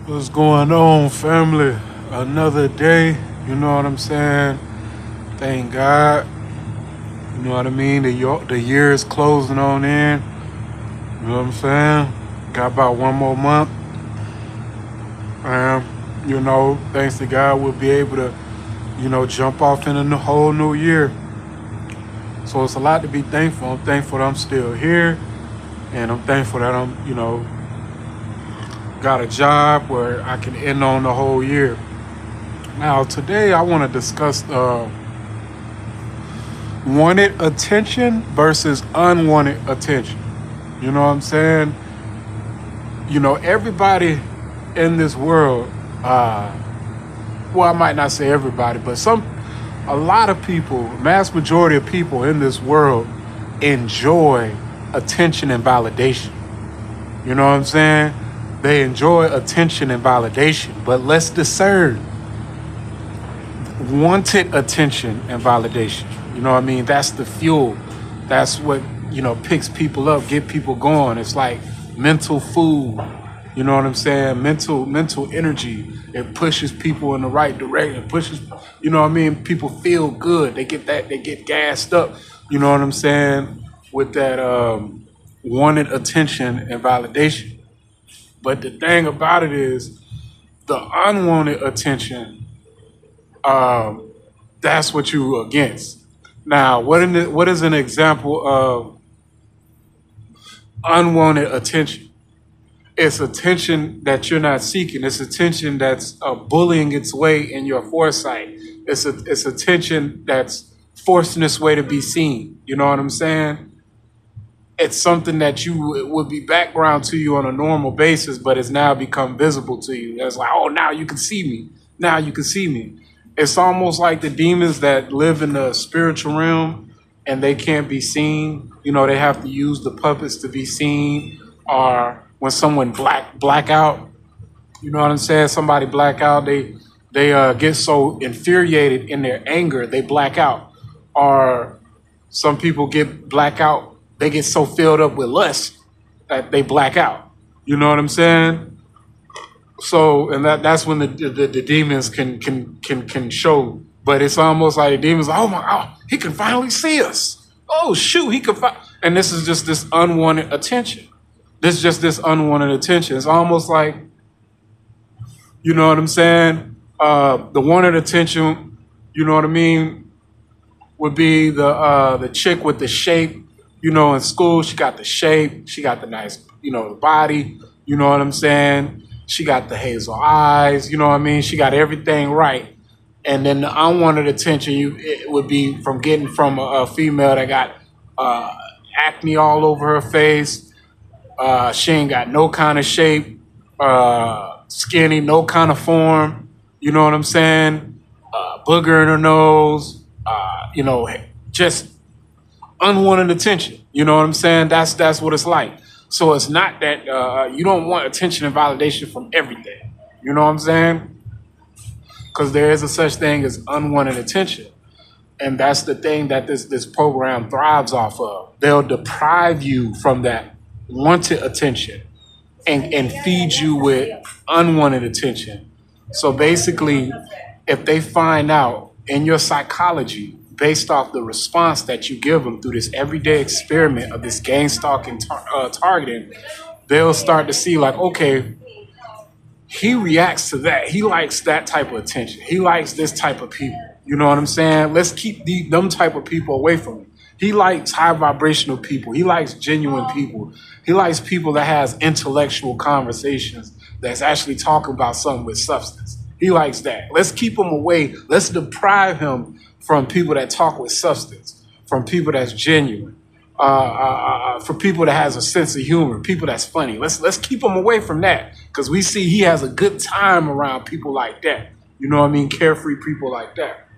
What's going on, family? Another day, you know what I'm saying? Thank God, you know what I mean? The year is closing on in, you know what I'm saying? Got about one more month, and thanks to God, we'll be able to, jump off in a whole new year. So it's a lot to be thankful. I'm thankful that I'm still here, and I'm thankful that I'm got a job where I can end on the whole year. Now, today I want to discuss wanted attention versus unwanted attention. You know what I'm saying? Everybody in this world, well, I might not say everybody, but a lot of people, mass majority of people in this world enjoy attention and validation. You know what I'm saying? They enjoy attention and validation, but let's discern wanted attention and validation. You know what I mean? That's the fuel. That's what, picks people up, get people going. It's like mental food. You know what I'm saying? Mental energy. It pushes people in the right direction. It pushes, what I mean? People feel good. They get gassed up. You know what I'm saying? With that wanted attention and validation. But the thing about it is the unwanted attention, um, that's what you against. Now, what is an example of unwanted attention? It's attention that you're not seeking. It's attention that's bullying its way in your foresight. It's attention that's forcing its way to be seen. You know what I'm saying? It's something that you it would be background to you on a normal basis, but it's now become visible to you. It's like, oh, now you can see me. Now you can see me. It's almost like the demons that live in the spiritual realm and they can't be seen. They have to use the puppets to be seen. Or when someone black out, you know what I'm saying? Somebody black out, they get so infuriated in their anger, they black out. Or some people get black out, they get so filled up with lust that they black out. You know what I'm saying? So, and that's when the demons can show. But it's almost like the demons, oh my, oh, he can finally see us. Oh shoot, he can find. And this is just this unwanted attention. This unwanted attention. It's almost like, you know what I'm saying? The wanted attention, you know what I mean, would be the chick with the shape. In school, she got the shape, she got the nice, the body, you know what I'm saying? She got the hazel eyes, you know what I mean? She got everything right. And then the unwanted attention it would be from getting from a female that got acne all over her face. She ain't got no kind of shape, skinny, no kind of form. You know what I'm saying? Booger in her nose. Just unwanted attention. You know what I'm saying? That's what it's like. So it's not that you don't want attention and validation from everything. You know what I'm saying? Because there is a such thing as unwanted attention. And that's the thing that this program thrives off of. They'll deprive you from that wanted attention and feed you with unwanted attention. So basically, if they find out in your psychology, based off the response that you give them through this everyday experiment of this gang stalking targeting, they'll start to see like, okay, he reacts to that. He likes that type of attention. He likes this type of people. You know what I'm saying? Let's keep them type of people away from him. He likes high vibrational people. He likes genuine people. He likes people that has intellectual conversations that's actually talking about something with substance. He likes that. Let's keep him away. Let's deprive him from people that talk with substance, from people that's genuine, for people that has a sense of humor, people that's funny. Let's keep him away from that because we see he has a good time around people like that. You know what I mean? Carefree people like that.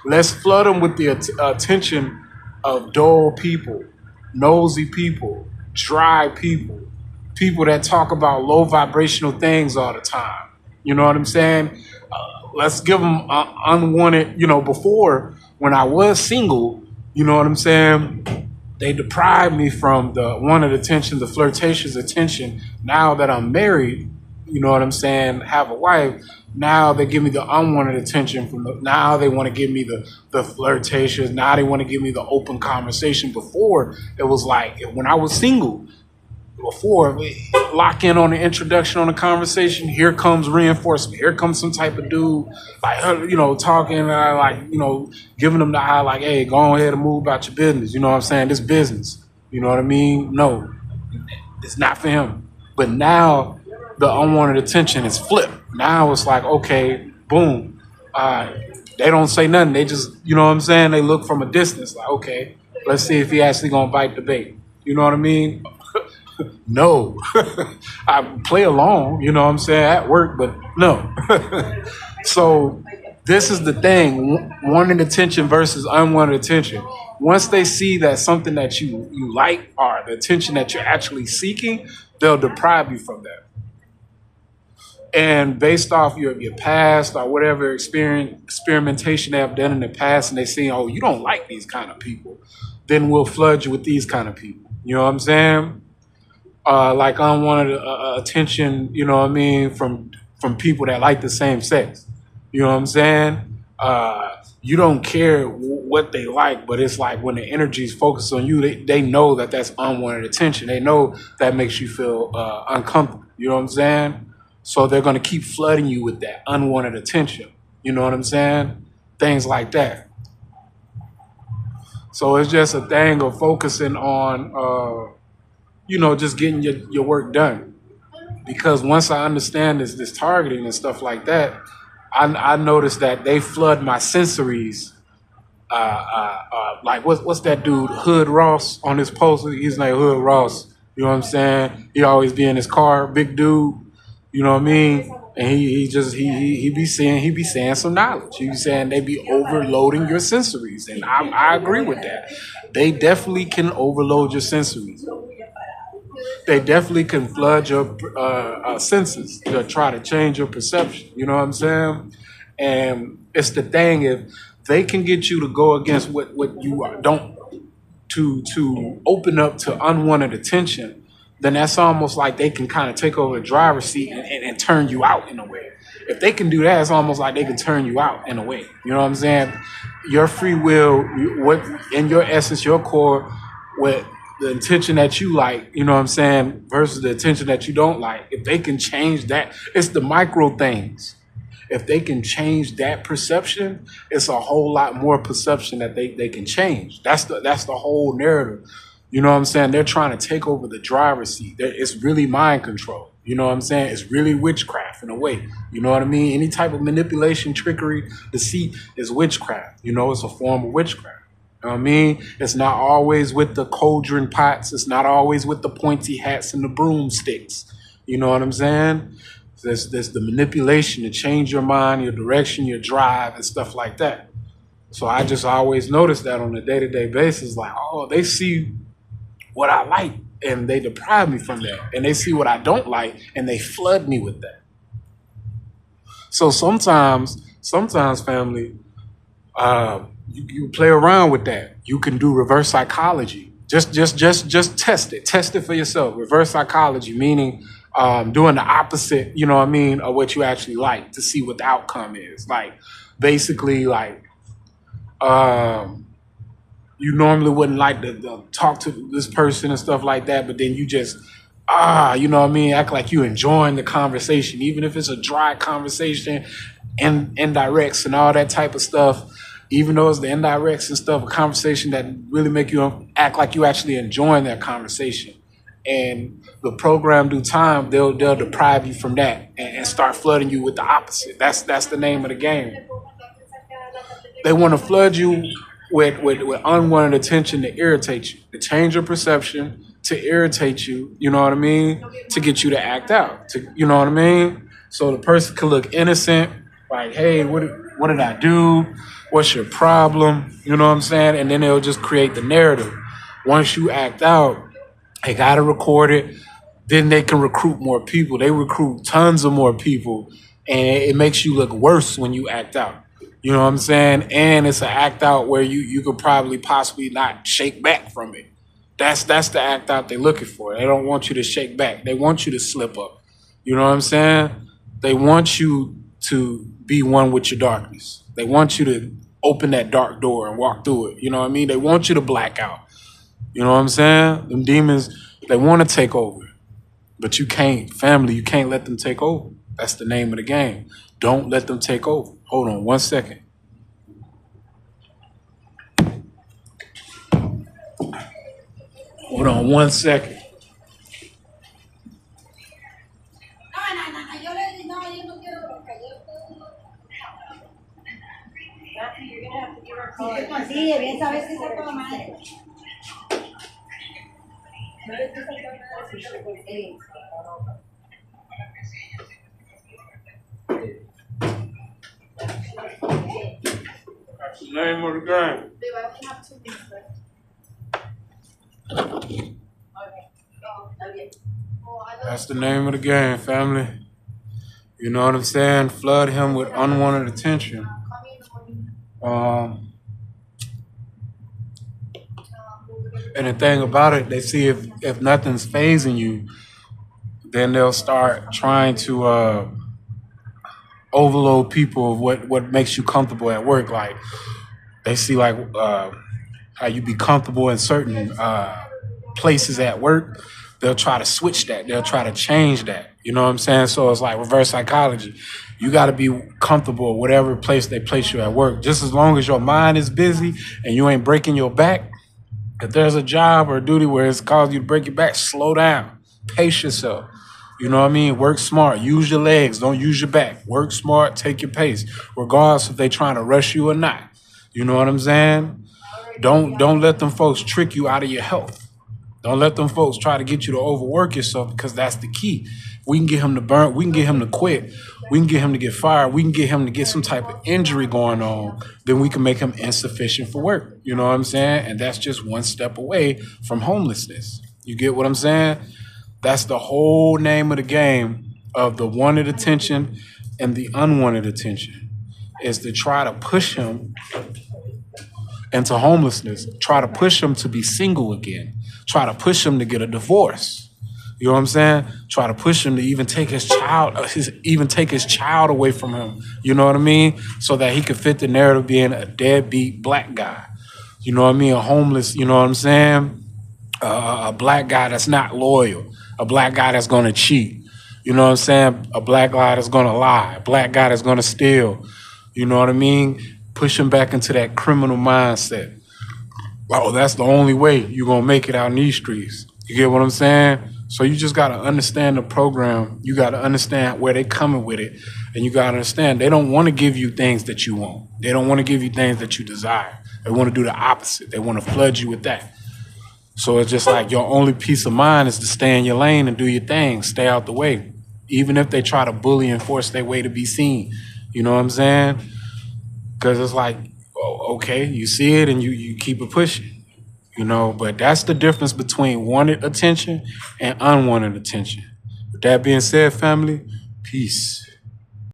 Let's flood them with the attention of dull people, nosy people, dry people, people that talk about low vibrational things all the time. You know what I'm saying? Let's give them unwanted, before when I was single, you know what I'm saying? They deprived me from the wanted attention, the flirtatious attention. Now that I'm married, you know what I'm saying, have a wife, now they give me the unwanted attention now they want to give me the flirtations. Now they want to give me the open conversation. Before, it was like when I was single, before we lock in on the introduction on the conversation, here comes reinforcement. Here comes some type of dude, like, talking, like, giving them the eye, like, hey, go ahead and move about your business. You know what I'm saying? This business. You know what I mean? No, it's not for him. But now the unwanted attention is flipped. Now it's like, okay, boom. They don't say nothing. They just, you know what I'm saying? They look from a distance, like, okay, let's see if he actually gonna bite the bait. You know what I mean? No. I play along, you know what I'm saying, at work, but no. So this is the thing, wanted attention versus unwanted attention. Once they see that something that you like or the attention that you're actually seeking, they'll deprive you from that. And based off your past or whatever experimentation they have done in the past, and they see, oh, you don't like these kind of people, then we'll flood you with these kind of people. You know what I'm saying? Like unwanted attention, you know what I mean, from people that like the same sex. You know what I'm saying? You don't care what they like, but it's like when the energy is focused on you, they know that that's unwanted attention. They know that makes you feel uncomfortable. You know what I'm saying? So they're going to keep flooding you with that unwanted attention. You know what I'm saying? Things like that. So it's just a thing of focusing on, just getting your work done. Because once I understand this targeting and stuff like that, I noticed that they flood my sensories. Like what's that dude Hood Ross on his poster? His name Hood Ross. You know what I'm saying? He always be in his car, big dude. You know what I mean? And he be saying some knowledge. He be saying they be overloading your sensories, and I agree with that. They definitely can overload your sensories. They definitely can flood your senses to try to change your perception. You know what I'm saying? And it's the thing, if they can get you to go against what you don't, to open up to unwanted attention, then that's almost like they can kind of take over the driver's seat and turn you out in a way. If they can do that, it's almost like they can turn you out in a way. You know what I'm saying? Your free will, what in your essence, your core, what the intention that you like, you know what I'm saying, versus the intention that you don't like. If they can change that, it's the micro things. If they can change that perception, it's a whole lot more perception that they can change. That's the whole narrative. You know what I'm saying? They're trying to take over the driver's seat. It's really mind control. You know what I'm saying? It's really witchcraft in a way. You know what I mean? Any type of manipulation, trickery, deceit is witchcraft. You know, it's a form of witchcraft. You know what I mean? It's not always with the cauldron pots. It's not always with the pointy hats and the broomsticks. You know what I'm saying? There's the manipulation to change your mind, your direction, your drive, and stuff like that. So I just always notice that on a day-to-day basis, like, oh, they see what I like and they deprive me from that. And they see what I don't like and they flood me with that. So sometimes family, you play around with that. You can do reverse psychology. Just test it. Test it for yourself. Reverse psychology, meaning doing the opposite, you know what I mean, of what you actually like to see what the outcome is. Like, basically, like, you normally wouldn't like to talk to this person and stuff like that, but then you just, you know what I mean, act like you enjoying the conversation, even if it's a dry conversation, and indirects and all that type of stuff. Even though it's the indirects and stuff, a conversation that really make you act like you actually enjoying that conversation. And the program due time, they'll deprive you from that and start flooding you with the opposite. That's the name of the game. They want to flood you with unwanted attention to irritate you, to change your perception, to irritate you, you know what I mean, to get you to act out, you know what I mean? So the person could look innocent, like, hey, what did I do? What's your problem? You know what I'm saying? And then they'll just create the narrative. Once you act out, they got to record it. Then they can recruit more people. They recruit tons of more people. And it makes you look worse when you act out. You know what I'm saying? And it's an act out where you could probably possibly not shake back from it. That's the act out they're looking for. They don't want you to shake back. They want you to slip up. You know what I'm saying? They want you to be one with your darkness. They want you to open that dark door and walk through it. You know what I mean? They want you to black out. You know what I'm saying? Them demons, they want to take over. But you can't, family, you can't let them take over. That's the name of the game. Don't let them take over. Hold on 1 second. Hold on 1 second. That's the name of the game. That's the name of the game, family. You know what I'm saying? Flood him with unwanted attention. And the thing about it, they see if nothing's phasing you, then they'll start trying to overload people of what makes you comfortable at work. Like they see like how you be comfortable in certain places at work. They'll try to switch that. They'll try to change that. You know what I'm saying? So it's like reverse psychology. You got to be comfortable whatever place they place you at work. Just as long as your mind is busy and you ain't breaking your back. If there's a job or a duty where it's caused you to break your back, slow down. Pace yourself. You know what I mean? Work smart. Use your legs. Don't use your back. Work smart. Take your pace, regardless if they trying to rush you or not. You know what I'm saying? Don't let them folks trick you out of your health. Don't let them folks try to get you to overwork yourself because that's the key. We can get him to burn. We can get him to quit. We can get him to get fired. We can get him to get some type of injury going on. Then we can make him insufficient for work. You know what I'm saying? And that's just one step away from homelessness. You get what I'm saying? That's the whole name of the game of the wanted attention and the unwanted attention is to try to push him into homelessness, try to push him to be single again, try to push him to get a divorce. You know what I'm saying? Try to push him to even take his child away from him. You know what I mean? So that he could fit the narrative of being a deadbeat black guy. You know what I mean? A homeless, you know what I'm saying? A black guy that's not loyal. A black guy that's going to cheat. You know what I'm saying? A black guy that's going to lie. A black guy that's going to steal. You know what I mean? Push him back into that criminal mindset. Oh, that's the only way you're going to make it out in these streets. You get what I'm saying? So you just got to understand the program. You got to understand where they coming with it. And you got to understand they don't want to give you things that you want. They don't want to give you things that you desire. They want to do the opposite. They want to flood you with that. So it's just like your only peace of mind is to stay in your lane and do your thing. Stay out the way. Even if they try to bully and force their way to be seen. You know what I'm saying? Because it's like, oh, okay, you see it and you keep it pushing. You know, but that's the difference between wanted attention and unwanted attention. With that being said, family, peace.